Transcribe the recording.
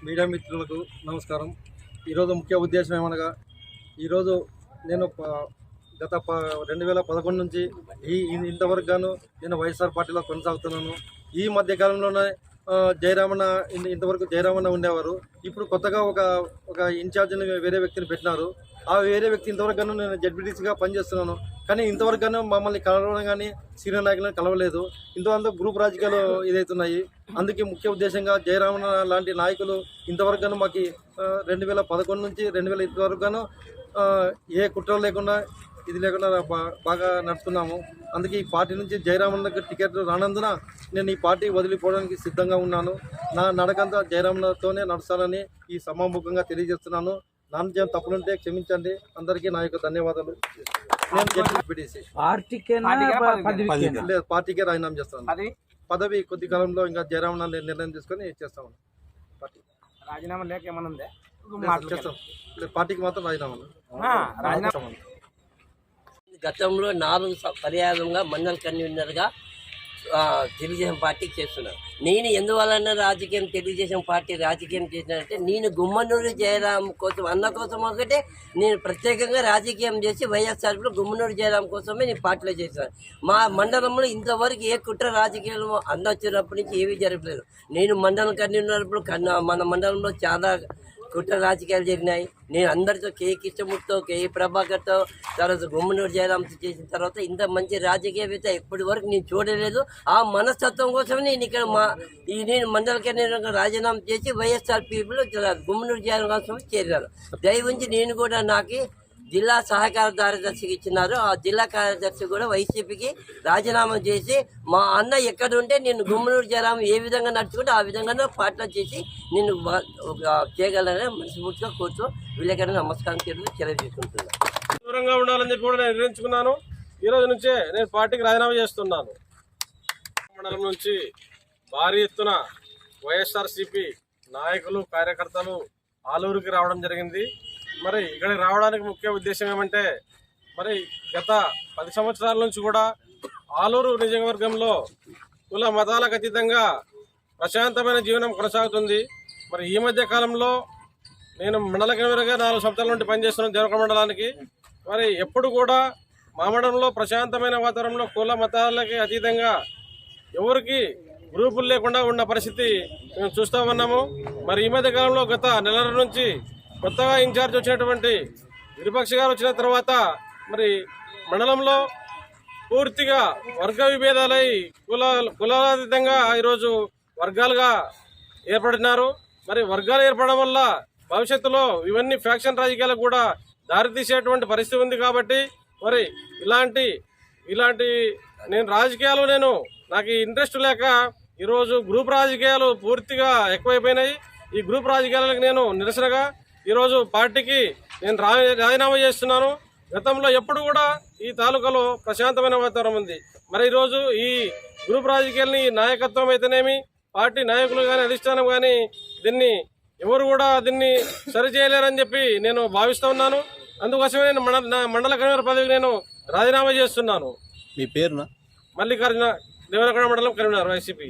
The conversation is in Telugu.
మీడియా మిత్రులకు నమస్కారం. ఈరోజు ముఖ్య ఉద్దేశం ఏమనగా, ఈరోజు నేను గత 2011 నుంచి ఇంతవరకు గాను నేను వైఎస్ఆర్ పార్టీలో కొనసాగుతున్నాను. ఈ మధ్య కాలంలోనే జయరామన్న ఇంతవరకు జయరామన్న ఉండేవారు. ఇప్పుడు కొత్తగా ఒక ఇన్ఛార్జిని వేరే వ్యక్తిని పెట్టినారు. ఆ వేరే వ్యక్తి ఇంతవరకు గాను నేను జడ్పీటీసీగా పనిచేస్తున్నాను. కానీ ఇంతవరకు గాను మమ్మల్ని కలవడం కానీ సీనియర్ నాయకులను కలవలేదు. ఇంతవరకు గ్రూప్ రాజకీయాలు ఇదవుతున్నాయి. అందుకే ముఖ్య ఉద్దేశంగా జయరామన్న లాంటి నాయకులు ఇంతవరకు గాను మాకు 2011 నుంచి 2020 వరకు గాను ఏ కుట్రలు లేకుండా ఇది లేకుండా బాగా నడుపుతున్నాము. అందుకే ఈ పార్టీ నుంచి జయరామన్నకు టికెట్ రానందున నేను ఈ పార్టీ వదిలిపోవడానికి సిద్ధంగా ఉన్నాను. నా నడకంతా జయరామన్నతోనే నడుస్తానని ఈ సమాముఖంగా తెలియజేస్తున్నాను. నాన్న తప్పులుంటే క్షమించండి. అందరికీ నా యొక్క ధన్యవాదాలు. నేను జడ్పీటీసీ లేదు, పార్టీకే రాజీనామా చేస్తాను. పదవి కొద్ది కాలంలో ఇంకా జయరామన్న నిర్ణయం తీసుకొని చేస్తాము. పార్టీ రాజీనామా లేక ఏమన్నా చేస్తాం. పార్టీకి మాత్రం రాజీనామా. గతంలో 4 పర్యాయంగా మండల కన్వీనర్గా తెలుగుదేశం పార్టీకి చేస్తున్నాను. నేను ఎందువలన తెలుగుదేశం పార్టీ రాజకీయం చేసినానంటే, నేను గుమ్మనూరు జయరాం కోసం అన్న కోసం ఒకటే నేను ప్రత్యేకంగా రాజకీయం చేసి వైఎస్ఆర్లో గుమ్మనూరు జయరాం కోసమే నేను పార్టీలో చేశాను. మా మండలంలో ఇంతవరకు ఏ కుట్ర రాజకీయాలు అన్న వచ్చినప్పటి నుంచి ఏమీ జరగలేదు. నేను మండలం కన్వీనర్ప్పుడు మన మండలంలో చాలా కుట్ర రాజకీయాలు జరిగినాయి. నేను అందరితో కే కృష్ణమూర్తితో, కే ప్రభాకర్తో, తర్వాత గుమ్మనూరు జయరాంతో చేసిన తర్వాత ఇంత మంచి రాజకీయవేత్త ఇప్పటి వరకు నేను చూడలేదు. ఆ మనస్తత్వం కోసమే నేను ఇక్కడ నేను మండల కేంద్రంగా రాజీనామా చేసి వైఎస్ఆర్పీలో గుమ్మనూరు జయరాం కోసం చేరాను. దయవుంచి నేను కూడా నాకు జిల్లా సహకార కార్యదర్శికి ఇచ్చినారు. ఆ జిల్లా కార్యదర్శి కూడా వైసీపీకి రాజీనామా చేసి మా అన్న ఎక్కడ ఉంటే నేను గుమ్మనూరు జయరాం ఏ విధంగా నడుచుకుంటే ఆ విధంగా పాటలు చేసి నేను చేయగలనని మనస్ఫూర్తిగా కోరుతూ విలేకరులకు నమస్కారం తెలియజేసుకుంటున్నాను. దూరంగా ఉండాలని చెప్పి కూడా నేను నిర్ణయించుకున్నాను. ఈ రోజు నుంచే నేను పార్టీకి రాజీనామా చేస్తున్నాను. మండలం నుంచి భారీ ఎత్తున వైఎస్ఆర్సీపీ నాయకులు, కార్యకర్తలు ఆలూరుకి రావడం జరిగింది. మరి ఇక్కడికి రావడానికి ముఖ్య ఉద్దేశం ఏమంటే, మరి గత 10 సంవత్సరాల నుంచి కూడా ఆలూరు నియోజకవర్గంలో కుల మతాలకు అతీతంగా ప్రశాంతమైన జీవనం కొనసాగుతుంది. మరి ఈ మధ్య కాలంలో నేను మండల కన్వీనర్గా 4 సంవత్సరాల నుండి పనిచేస్తున్నాను దేవరకొండ మండలానికి. మరి ఎప్పుడు కూడా మా మండలంలో ప్రశాంతమైన వాతావరణంలో కుల మతాలకి అతీతంగా ఎవరికి గ్రూపులు లేకుండా ఉన్న పరిస్థితి మేము చూస్తూ ఉన్నాము. మరి ఈ మధ్య కాలంలో గత నెలల నుంచి కొత్తగా ఇన్ఛార్జ్ వచ్చినటువంటి విరూపాక్ష గారు వచ్చిన తర్వాత మరి మండలంలో పూర్తిగా వర్గ విభేదాలై కులాతీతంగా ఈరోజు వర్గాలుగా ఏర్పడినారు. మరి వర్గాలు ఏర్పడడం వల్ల భవిష్యత్తులో ఇవన్నీ ఫ్యాక్షన్ రాజకీయాలకు కూడా దారితీసేటువంటి పరిస్థితి ఉంది. కాబట్టి మరి ఇలాంటి నేను నాకు ఇంట్రెస్ట్ లేక ఈరోజు గ్రూప్ రాజకీయాలు పూర్తిగా ఎక్కువైపోయినాయి. ఈ గ్రూప్ రాజకీయాలకు నేను నిరసనగా ఈరోజు పార్టీకి నేను రాజీనామా చేస్తున్నాను. గతంలో ఎప్పుడు కూడా ఈ తాలూకాలో ప్రశాంతమైన వాతావరణం ఉంది. మరి ఈరోజు ఈ గ్రూప్ రాజకీయాలని నాయకత్వం అయితేనేమి, పార్టీ నాయకులు కానీ, అధిష్టానం కానీ ఎవరు కూడా దీన్ని సరిచేయలేరని చెప్పి నేను భావిస్తూ ఉన్నాను. అందుకోసమే నేను మండల కన్వీనర్ పదవికి నేను రాజీనామా చేస్తున్నాను. మీ పేరున? మల్లికార్జున, దేవరకొండ మండలం కన్వీనర్ వైసీపీ.